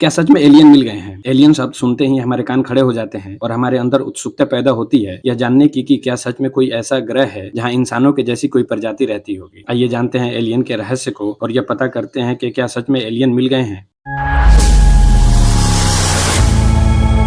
क्या सच में एलियन मिल गए हैं? एलियन शब्द सुनते ही हमारे कान खड़े हो जाते हैं और हमारे अंदर उत्सुकता पैदा होती है यह जानने की कि क्या सच में कोई ऐसा ग्रह है जहां इंसानों के जैसी कोई प्रजाति रहती होगी। आइए जानते हैं एलियन के रहस्य को और यह पता करते हैं कि क्या सच में एलियन मिल गए हैं।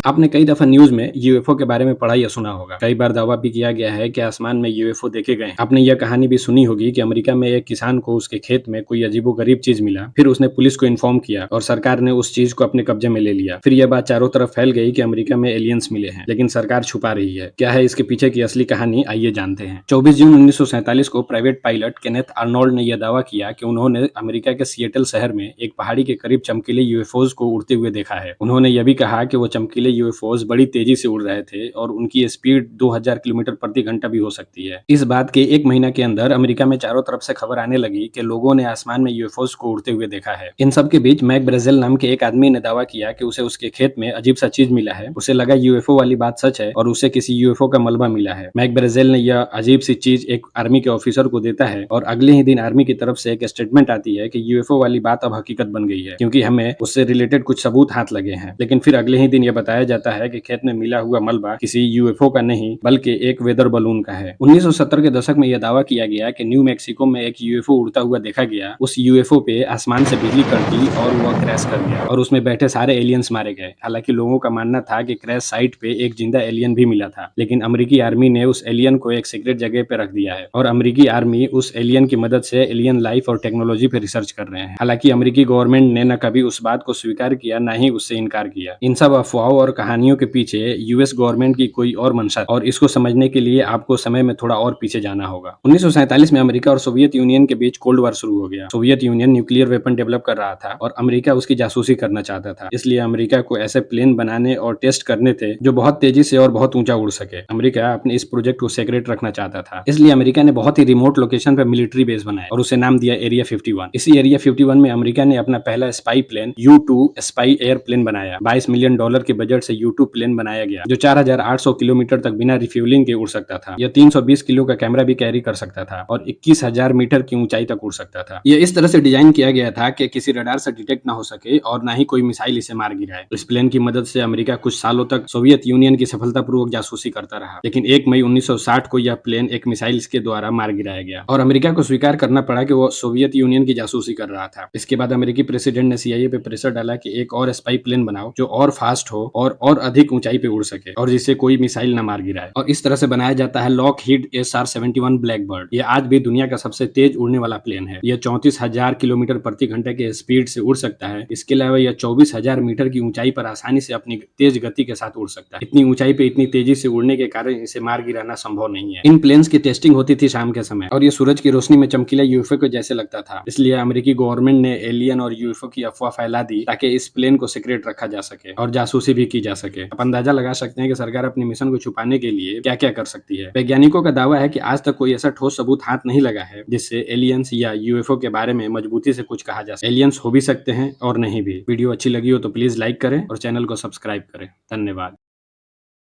आपने कई दफा न्यूज में यूएफओ के बारे में पढ़ा या सुना होगा। कई बार दावा भी किया गया है कि आसमान में यूएफओ देखे गए हैं। आपने यह कहानी भी सुनी होगी कि अमेरिका में एक किसान को उसके खेत में कोई अजीबोगरीब चीज मिला, फिर उसने पुलिस को इन्फॉर्म किया और सरकार ने उस चीज को अपने कब्जे में ले लिया। फिर यह बात चारों तरफ फैल गई कि अमेरिका में एलियंस मिले हैं, लेकिन सरकार छुपा रही है। क्या है इसके पीछे की असली कहानी, आइए जानते हैं। 24 जून 1947 को प्राइवेट पायलट केनेथ आर्नोल्ड ने यह दावा किया कि उन्होंने अमेरिका के सिएटल शहर में एक पहाड़ी के करीब चमकीले यूएफओज को उड़ते हुए देखा है। उन्होंने यह भी कहा कि वो चमकीले यूएफओज बड़ी तेजी से उड़ रहे थे और उनकी स्पीड 2000 किलोमीटर प्रति घंटा भी हो सकती है। इस बात के एक महीना के अंदर अमेरिका में चारों तरफ से खबर आने लगी कि लोगों ने आसमान में यूएफओज को उड़ते हुए देखा है। इन सब के बीच मैक ब्रेजेल नाम के एक आदमी ने दावा किया कि उसे उसके खेत में अजीब सा चीज मिला है। उसे लगा यूएफओ वाली बात सच है और उसे किसी यूएफओ का मलबा मिला है। मैक ब्रेजेल ने यह अजीब सी चीज एक आर्मी के ऑफिसर को देता है और अगले ही दिन आर्मी की तरफ से एक स्टेटमेंट आती है कि यूएफओ वाली बात अब हकीकत बन गई है, क्योंकि हमें उससे रिलेटेड कुछ सबूत हाथ लगे हैं। लेकिन फिर अगले ही दिन यह बताया जाता है कि खेत में मिला हुआ मलबा किसी यूएफओ का नहीं बल्कि एक वेदर बलून का है। 1970 के दशक में यह दावा किया गया कि न्यू मैक्सिको में एक यूएफओ उड़ता हुआ देखा गया। उस यूएफओ पे आसमान से बिजली कड़की और वह क्रैश कर गया और उसमें बैठे सारे एलियंस मारे गए। हालांकि लोगों का मानना था कि क्रैश साइट पे एक जिंदा एलियन भी मिला था, लेकिन अमेरिकी आर्मी ने उस एलियन को एक सीक्रेट जगह पे रख दिया है और अमेरिकी आर्मी उस एलियन की मदद से एलियन लाइफ और टेक्नोलॉजी पे रिसर्च कर रहे हैं। हालांकि अमेरिकी गवर्नमेंट ने न कभी उस बात को स्वीकार किया, न ही उससे इनकार किया। इन सब अफवाहों और कहानियों के पीछे यूएस गवर्नमेंट की कोई और मंशा, और इसको समझने के लिए आपको समय में थोड़ा और पीछे जाना होगा। 1947 में अमेरिका और सोवियत यूनियन के बीच कोल्ड वॉर शुरू हो गया। Soviet union nuclear weapon develop कर रहा था और अमेरिका उसकी जासूसी करना चाहता था। इसलिए अमेरिका को ऐसे प्लेन बनाने और टेस्ट करने थे जो बहुत तेजी से और बहुत ऊंचा उड़ सके। अमेरिका अपने इस प्रोजेक्ट को सेक्रेट रखना चाहता था, इसलिए अमेरिका ने बहुत ही रिमोट लोकेशन पर मिलिट्री बेस बनाया और उसे नाम दिया एरिया 51। इसी एरिया 51 में अमेरिका ने अपना पहला spy plane U-2 spy airplane बनाया। $22 मिलियन के बजट से U-2 प्लेन बनाया गया जो 4800 किलोमीटर तक बिना रिफ्यूलिंग के उड़ सकता था। यह 320 किलो का कैमरा भी कैरी कर सकता था और 21,000 मीटर की ऊंचाई तक उड़ सकता था। यह इस तरह से डिजाइन किया गया था कि किसी रडार से डिटेक्ट ना हो सके और ना ही कोई मिसाइल इसे मार गिराए। इस प्लेन की मदद से अमेरिका कुछ सालों तक सोवियत यूनियन की सफलतापूर्वक जासूसी करता रहा, लेकिन 1 मई 1960 को यह प्लेन एक मिसाइल के द्वारा मार गिराया गया और अमेरिका को स्वीकार करना पड़ा कि वो सोवियत यूनियन की जासूसी कर रहा था। इसके बाद अमेरिकी प्रेसिडेंट ने सीआईए पे प्रेशर डाला कि एक और स्पाई प्लेन बनाओ जो और फास्ट हो और अधिक ऊंचाई पे उड़ सके और जिसे कोई मिसाइल न मार गिराए, और इस तरह से बनाया जाता है लॉकहीड SR-71 ब्लैकबर्ड। ये आज भी दुनिया का सबसे तेज उड़ने वाला प्लेन है। यह 34,000 किलोमीटर प्रति घंटे के स्पीड से उड़ सकता है। इसके अलावा यह 24,000 मीटर की ऊंचाई पर आसानी से अपनी तेज गति के साथ उड़ सकता है। इतनी ऊंचाई पे इतनी तेजी से उड़ने के कारण इसे मार गिराना संभव नहीं है। इन प्लेन्स की टेस्टिंग होती थी शाम के समय और ये सूरज की रोशनी में चमकीला यूएफओ के जैसे लगता था। इसलिए अमेरिकी गवर्नमेंट ने एलियन और यूएफओ की अफवाह फैला दी ताकि इस प्लेन को सीक्रेट रखा जा सके और जासूसी भी की जा सके। आप अंदाजा लगा सकते हैं कि सरकार अपने मिशन को छुपाने के लिए क्या क्या कर सकती है। वैज्ञानिकों का दावा है कि आज तक कोई ऐसा ठोस सबूत हाथ नहीं लगा है जिससे एलियंस या यूएफओ के बारे में मजबूती से कुछ कहा जा सके। एलियंस हो भी सकते हैं और नहीं भी। वीडियो अच्छी लगी हो तो प्लीज लाइक करें और चैनल को सब्सक्राइब करें। धन्यवाद।